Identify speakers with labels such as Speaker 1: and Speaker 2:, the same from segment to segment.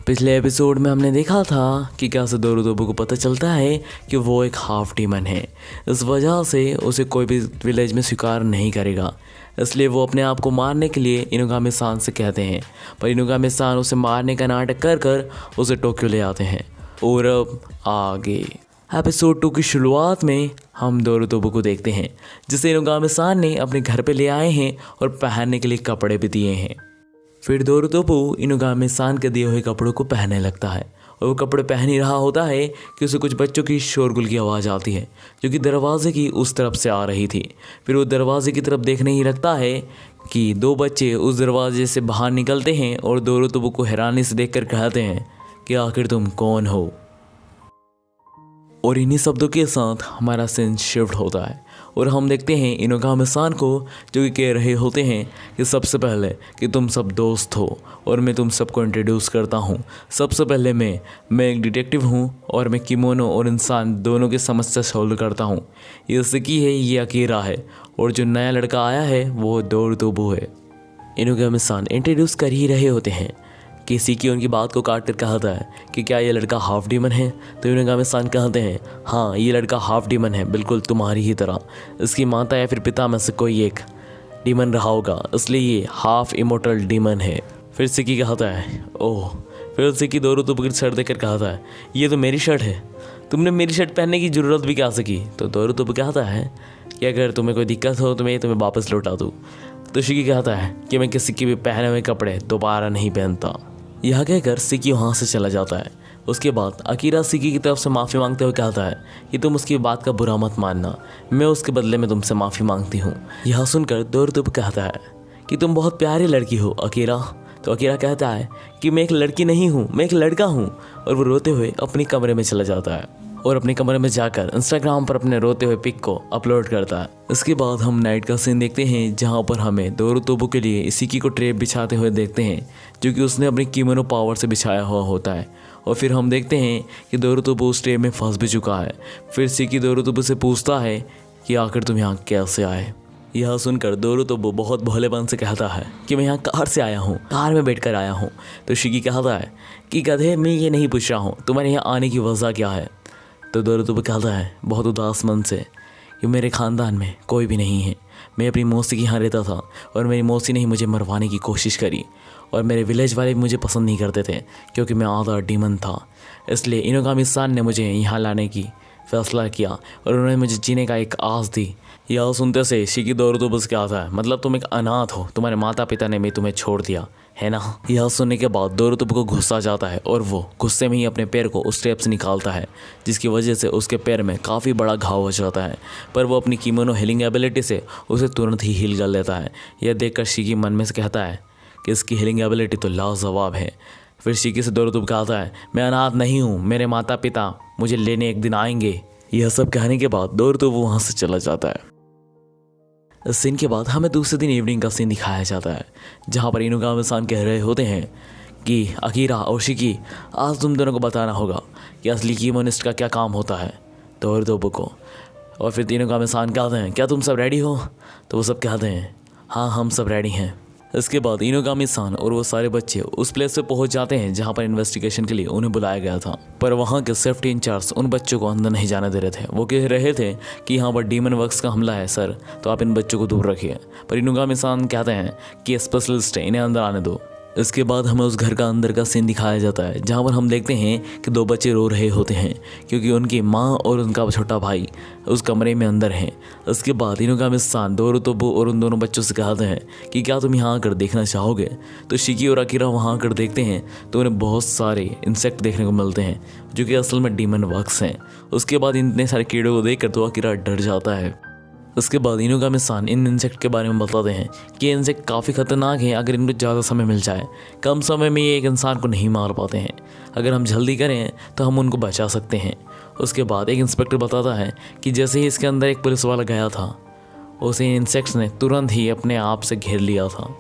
Speaker 1: पिछले एपिसोड में हमने देखा था कि कैसे दोरोतोबू को पता चलता है कि वो एक हाफ डीमन है। इस वजह से उसे कोई भी विलेज में स्वीकार नहीं करेगा, इसलिए वो अपने आप को मारने के लिए इनुगामी-सान से कहते हैं। पर इनुगामी-सान उसे मारने का नाटक कर कर उसे टोक्यो ले आते हैं। और अब आगे एपिसोड 2 की शुरुआत में हम दोरोतोबू को देखते हैं, जिसे इनुगामी-सान ने अपने घर पे ले आए हैं और पहनने के लिए कपड़े भी दिए हैं। फिर दोरोतोबू इनुगामी-सान के दिए हुए कपड़ों को पहनने लगता है और वो कपड़े पहन ही रहा होता है कि उसे कुछ बच्चों की शोरगुल की आवाज़ आती है, जो कि दरवाजे की उस तरफ से आ रही थी। फिर वो दरवाजे की तरफ देखने ही लगता है कि 2 बच्चे उस दरवाजे से बाहर निकलते हैं और दोरोतोबू को हैरानी से देखकर कहते हैं कि आखिर तुम कौन हो। और इन्हीं शब्दों के साथ हमारा सीन शिफ्ट होता है और हम देखते हैं इनुगामी-सान को, जो कि कह रहे होते हैं कि सबसे पहले कि तुम सब दोस्त हो और मैं तुम सबको इंट्रोड्यूस करता हूँ। सबसे पहले मैं एक डिटेक्टिव हूँ और मैं किमोनो और इंसान दोनों की समस्या सॉल्व करता हूँ। ये सिकी है, ये अकीरा है और जो नया लड़का आया है वो दोरोतोबू है। इनुगामी-सान इंट्रोड्यूस कर ही रहे होते हैं कि सिकी उनकी बात को काट कर कहता है कि क्या ये लड़का हाफ डीमन है। तो इनुगामी-सान कहते हैं हाँ, ये लड़का हाफ डीमन है, बिल्कुल तुम्हारी ही तरह। इसकी माता या फिर पिता में से कोई एक डीमन रहा होगा, इसलिए ये हाफ इमोर्टल डीमन है। फिर सिकी कहता है ओह। फिर सिकी दोरोतोबू की शर्ट देखकर कहता है ये तो मेरी शर्ट है, तुमने मेरी शर्ट पहनने की ज़रूरत भी क्या सकी। तो दोरोतोबू कहता है कि अगर तुम्हें कोई दिक्कत हो तो मैं तुम्हें वापस लौटा दूँ। तो सिकी कहता है कि मैं किसी के भी पहने हुए कपड़े दोबारा नहीं पहनता। यह कहकर सिकी वहाँ से चला जाता है। उसके बाद अकीरा सिकी की तरफ से माफ़ी मांगते हुए कहता है कि तुम उसकी बात का बुरा मत मानना, मैं उसके बदले में तुमसे माफ़ी मांगती हूँ। यह सुनकर दोरोतोबू कहता है कि तुम बहुत प्यारी लड़की हो अकीरा। तो अकीरा कहता है कि मैं एक लड़की नहीं हूँ, मैं एक लड़का हूँ। और वो रोते हुए अपने कमरे में चला जाता है और अपने कमरे में जाकर इंस्टाग्राम पर अपने रोते हुए पिक को अपलोड करता है। इसके बाद हम नाइट का सीन देखते हैं, जहाँ पर हमें दोरोतोबू के लिए सिकी को ट्रेप बिछाते हुए देखते हैं, जो कि उसने अपनी किमोनो पावर से बिछाया हुआ होता है। और फिर हम देखते हैं कि दोरोतोबू उस ट्रेप में फंस भी चुका है। फिर सिकी दोरोतोबू से पूछता है कि आखिर तुम यहाँ कैसे आए। यह सुनकर दोरोतोबू बहुत भोलेपन से कहता है कि मैं यहाँ कार से आया हूँ, कार में बैठकर आया हूँ। तो सिकी कहता है कि गधे, मैं ये नहीं पूछ रहा हूँ तुम्हारे यहाँ आने की वजह क्या है। तो दोरोतोबू कहता है बहुत उदास मन से कि मेरे ख़ानदान में कोई भी नहीं है, मैं अपनी मौसी के यहाँ रहता था और मेरी मौसी ने ही मुझे मरवाने की कोशिश करी और मेरे विलेज वाले भी मुझे पसंद नहीं करते थे क्योंकि मैं आधा डीमन था। इसलिए इनुगामी-सान ने मुझे यहाँ लाने की फैसला किया और उन्होंने मुझे जीने का एक आस दी। यह सुनते से सिकी दोरोतोबू से कहता है मतलब तुम एक अनाथ हो, तुम्हारे माता पिता ने भी तुम्हें छोड़ दिया है ना। यह सुनने के बाद दोरोतोबू को गुस्सा जाता है और वो गुस्से में ही अपने पैर को उस टेप से निकालता है, जिसकी वजह से उसके पैर में काफ़ी बड़ा घाव हो जाता है। पर वो अपनी किमोनो हीलिंग एबिलिटी से उसे तुरंत ही हील कर लेता है। यह देखकर सिकी मन में से कहता है कि इसकी हीलिंग एबिलिटी तो लाजवाब है। फिर सिकी से दोरोतोबू कहता है मैं अनाथ नहीं हूँ, मेरे माता पिता मुझे लेने एक दिन आएंगे। यह सब कहने के बाद दोरोतोबू वहाँ से चला जाता है। इस सीन के बाद हमें दूसरे दिन इवनिंग का सीन दिखाया जाता है, जहाँ पर इनुगामी-सान कह रहे होते हैं कि अकीरा और सिकी, आज तुम दोनों को बताना होगा कि असली कीमोनिस्ट का क्या काम होता है दोरोतोबू को। और फिर इनुगामी-सान कहते हैं क्या तुम सब रेडी हो। तो वो सब कहते हैं हाँ, हम सब रेडी हैं। इसके बाद इनुगामी-सान और वो सारे बच्चे उस प्लेस पे पहुंच जाते हैं जहां पर इन्वेस्टिगेशन के लिए उन्हें बुलाया गया था। पर वहां के सेफ्टी इंचार्ज उन बच्चों को अंदर नहीं जाने दे रहे थे। वो कह रहे थे कि यहाँ पर डीमन वर्क्स का हमला है सर, तो आप इन बच्चों को दूर रखिए। पर इनुगामी-सान कहते हैं कि स्पेशलिस्ट है, इन्हें अंदर आने दो। इसके बाद हमें उस घर का अंदर का सीन दिखाया जाता है, जहाँ पर हम देखते हैं कि 2 बच्चे रो रहे होते हैं क्योंकि उनकी माँ और उनका छोटा भाई उस कमरे में अंदर हैं। इसके बाद इनुगामी-सान दोरोतोबू और उन दोनों बच्चों से कहते हैं कि क्या तुम यहाँ आकर देखना चाहोगे। तो सिकी और अकीरा वहाँ आकर देखते हैं तो उन्हें बहुत सारे इंसेक्ट देखने को मिलते हैं, जो कि असल में डीमन वर्क्स हैं। उसके बाद इतने सारे कीड़ों को देख कर तो अकीरा डर जाता है। उसके बाद इनुगामी-सान इन इंसेक्ट के बारे में बताते हैं कि ये इंसेक्ट काफ़ी ख़तरनाक हैं। अगर इनको ज़्यादा समय मिल जाए, कम समय में ये एक इंसान को नहीं मार पाते हैं। अगर हम जल्दी करें तो हम उनको बचा सकते हैं। उसके बाद एक इंस्पेक्टर बताता है कि जैसे ही इसके अंदर एक पुलिस वाला गया था, उसे इंसेक्ट्स ने तुरंत ही अपने आप से घेर लिया था।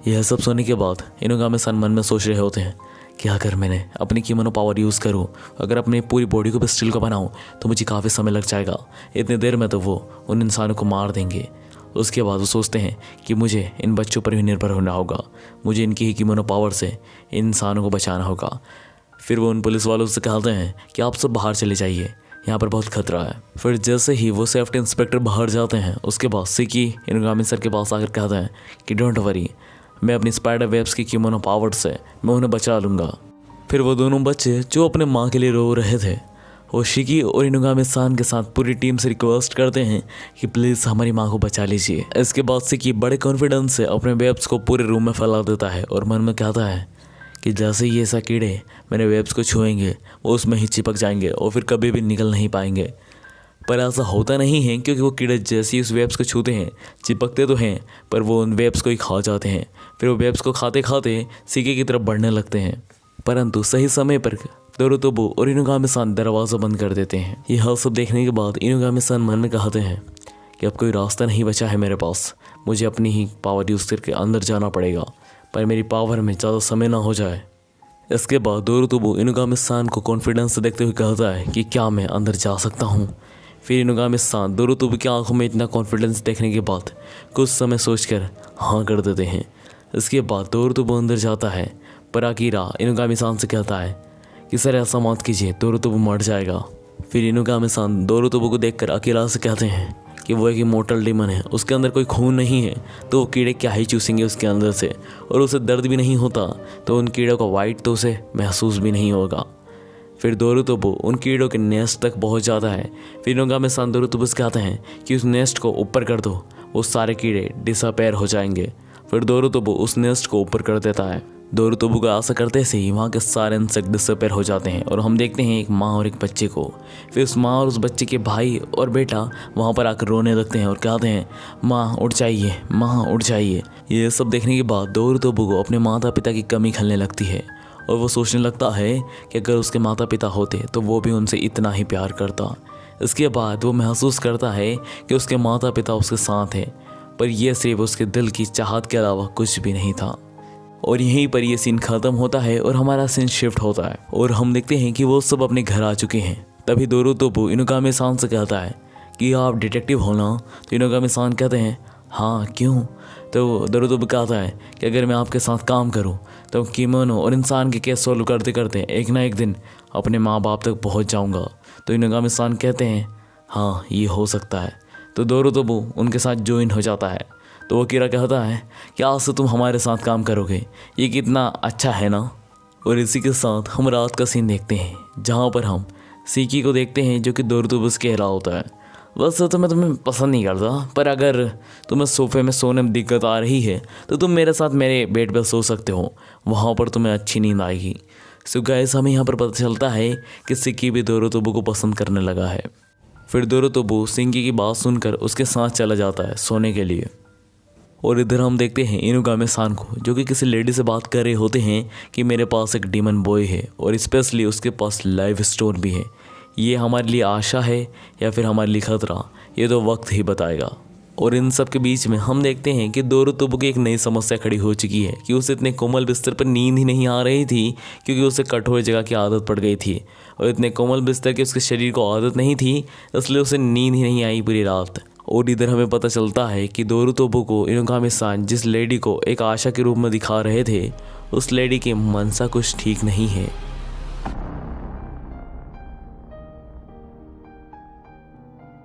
Speaker 1: यह सब सुनने के बाद इनुगामी-सान मन में सोच रहे होते हैं कि अगर मैंने अपनी किमोनो पावर यूज़ करूँ, अगर अपनी पूरी बॉडी को भी स्टील का बनाऊँ तो मुझे काफ़ी समय लग जाएगा। इतनी देर में तो वो उन इंसानों को मार देंगे। उसके बाद वो सोचते हैं कि मुझे इन बच्चों पर भी निर्भर होना होगा, मुझे इनकी ही किमोनो पावर से इन इंसानों को बचाना होगा। फिर वो उन पुलिस वालों से कहते हैं कि आप सब बाहर चले जाइए, यहाँ पर बहुत खतरा है। फिर जैसे ही वो सेफ्टी इंस्पेक्टर बाहर जाते हैं, उसके बाद सिकी इनुगामी सर के पास आकर कहते हैं कि डोंट वरी, मैं अपनी स्पाइडर वेब्स की किमोनो पावर से मैं उन्हें बचा लूँगा। फिर वो दोनों बच्चे जो अपने माँ के लिए रो रहे थे, वो शिकी और इनुगामी सान के साथ पूरी टीम से रिक्वेस्ट करते हैं कि प्लीज़ हमारी माँ को बचा लीजिए। इसके बाद शिकी बड़े कॉन्फिडेंस से अपने वेब्स को पूरे रूम में फैला देता है और मन में कहता है कि जैसे ही ऐसा कीड़े मेरे वेब्स को छुएंगे वो उसमें ही चिपक जाएंगे और फिर कभी भी निकल नहीं पाएंगे। पर ऐसा होता नहीं है, क्योंकि वो कीड़े जैसे ही उस वेब्स को छूते हैं चिपकते तो हैं, पर वो उन वेब्स को ही खा जाते हैं। फिर वो वेब्स को खाते खाते सिकी की तरफ बढ़ने लगते हैं, परंतु सही समय पर दोरुतोबू और इनुगामी सान दरवाज़ा बंद कर देते हैं। यह सब देखने के बाद इनुगामी सान मन में कहते हैं कि अब कोई रास्ता नहीं बचा है मेरे पास, मुझे अपनी ही पावर यूज़ करके अंदर जाना पड़ेगा, पर मेरी पावर में ज़्यादा समय ना हो जाए। इसके बाद दोरुतोबू इनुगामी सान को कॉन्फिडेंस से देखते हुए कहता है कि क्या मैं अंदर जा सकता हूँ। फिर इनुगामी सान दोरुतोबू की आंखों में इतना कॉन्फिडेंस देखने के बाद कुछ समय सोचकर हाँ कर देते हैं। इसके बाद दोरुतोबू अंदर जाता है, पर अकीरा इनुगामी सान से कहता है कि सर ऐसा मत कीजिए, दोरुतोबू मर जाएगा। फिर इनुगामी सान दोरुतोबू को देखकर अकीरा से कहते हैं कि वो एक इमोर्टल डीमन है, उसके अंदर कोई खून नहीं है, तो वो कीड़े क्या ही चूसेंगे उसके अंदर से, और उसे दर्द भी नहीं होता तो उन कीड़ों का वाइट तो उसे महसूस भी नहीं होगा। फिर दोरुतोबू उन कीड़ों के नेस्ट तक पहुंच जाता है। फिर इनुगामी सान दोरुतोबू से कहते हैं कि उस नेस्ट को ऊपर कर दो, वो सारे कीड़े डिसअपेयर हो जाएंगे। फिर दोरुतोबू उस नेस्ट को ऊपर कर देता है। दोरुतोबू का ऐसा करते से ही वहाँ के सारे इंसेक्ट डिसअपेयर हो जाते हैं और हम देखते हैं एक माँ और एक बच्चे को। फिर उस माँ और उस बच्चे के भाई और बेटा वहाँ पर आकर रोने लगते हैं और कहते हैं माँ उठ जाइए, माँ उठ जाइए। ये सब देखने के बाद दोरुतोबू को अपने माता पिता की कमी खलने लगती है और वो सोचने लगता है कि अगर उसके माता पिता होते तो वो भी उनसे इतना ही प्यार करता। इसके बाद वो महसूस करता है कि उसके माता पिता उसके साथ हैं, पर यह सिर्फ उसके दिल की चाहत के अलावा कुछ भी नहीं था। और यहीं पर ये सीन ख़त्म होता है और हमारा सीन शिफ्ट होता है और हम देखते हैं कि वो सब अपने घर आ चुके हैं। तभी दोरुतोबू इनुगामी सान से कहता है कि आप डिटेक्टिव हो ना? तो इनुगामी सान कहते हैं हाँ क्यों? तो दोरुतोबू कहता है कि अगर मैं आपके साथ काम करूं तो किमोनो और इंसान के केस सॉल्व करते करते एक ना एक दिन अपने माँ बाप तक पहुंच जाऊंगा। तो इनुगामी सान कहते हैं हाँ ये हो सकता है। तो दोरुतोबू उनके साथ ज्वाइन हो जाता है। तो वो कीड़ा कहता है कि आज से तुम हमारे साथ काम करोगे, ये कितना अच्छा है ना। और इसी के साथ हम रात का सीन देखते हैं जहाँ पर हम सिकी को देखते हैं जो कि दोरुतोबू से कह रहा होता है वैसे तो मैं तुम्हें पसंद नहीं करता, पर अगर तुम्हें सोफे में सोने में दिक्कत आ रही है तो तुम मेरे साथ मेरे बेड पर सो सकते हो, वहाँ पर तुम्हें अच्छी नींद आएगी। सो गाइस हमें यहाँ पर पता चलता है कि सिकी भी दोरुतोबू को पसंद करने लगा है। फिर दोरुतोबू सिकी की बात सुनकर उसके साथ चला जाता है सोने के लिए। और इधर हम देखते हैं इनुगामी सान को जो कि किसी लेडी से बात कर रहे होते हैं कि मेरे पास एक डीमन बॉय है और स्पेशली उसके पास लाइव स्टोन भी है। ये हमारे लिए आशा है या फिर हमारे लिए खतरा, ये तो वक्त ही बताएगा। और इन सब के बीच में हम देखते हैं कि दोरुतोबू की एक नई समस्या खड़ी हो चुकी है कि उसे इतने कोमल बिस्तर पर नींद ही नहीं आ रही थी क्योंकि उसे कठोर जगह की आदत पड़ गई थी और इतने कोमल बिस्तर की उसके शरीर को आदत नहीं थी, इसलिए उसे नींद ही नहीं आई पूरी रात। और इधर हमें पता चलता है कि दोरुतोबू को इनुगामी सान जिस लेडी को एक आशा के रूप में दिखा रहे थे उस लेडी की मनसा कुछ ठीक नहीं है।